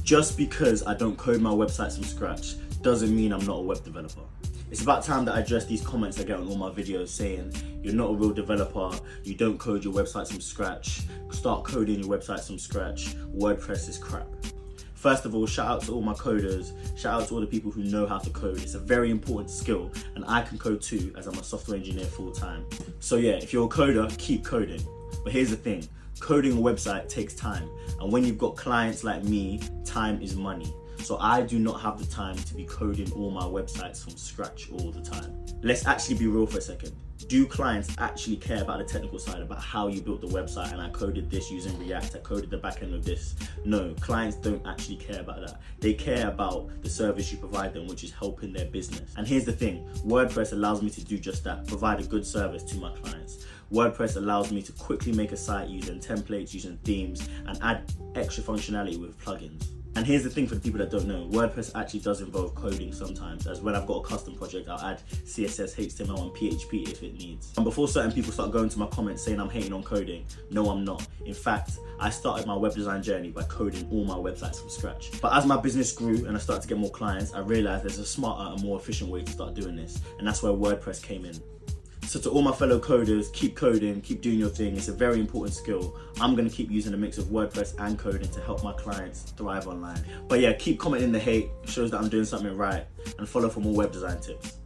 Just because I don't code my websites from scratch doesn't mean I'm not a web developer. It's about time that I address these comments I get on all my videos saying, you're not a real developer, you don't code your websites from scratch, start coding your websites from scratch, WordPress is crap. First of all, shout out to all my coders, shout out to all the people who know how to code. It's a very important skill, and I can code too, as I'm a software engineer full time. So yeah, if you're a coder, keep coding. But here's the thing, coding a website takes time, and when you've got clients like me, time is money. So I do not have the time to be coding all my websites from scratch all the time. Let's actually be real for a second. Do clients actually care about the technical side, about how you built the website and I coded this using React, I coded the back end of this? No, clients don't actually care about that. They care about the service you provide them, which is helping their business. And here's the thing, WordPress allows me to do just that, provide a good service to my clients. WordPress allows me to quickly make a site using templates, using themes, and add extra functionality with plugins. And here's the thing for the people that don't know, WordPress actually does involve coding sometimes, as when I've got a custom project, I'll add CSS, HTML, and PHP if it needs. And before certain people start going to my comments saying I'm hating on coding, no, I'm not. In fact, I started my web design journey by coding all my websites from scratch. But as my business grew and I started to get more clients, I realized there's a smarter and more efficient way to start doing this. And that's where WordPress came in. So to all my fellow coders, keep coding, keep doing your thing. It's a very important skill. I'm gonna keep using a mix of WordPress and coding to help my clients thrive online. But yeah, keep commenting the hate, it shows that I'm doing something right, and follow for more web design tips.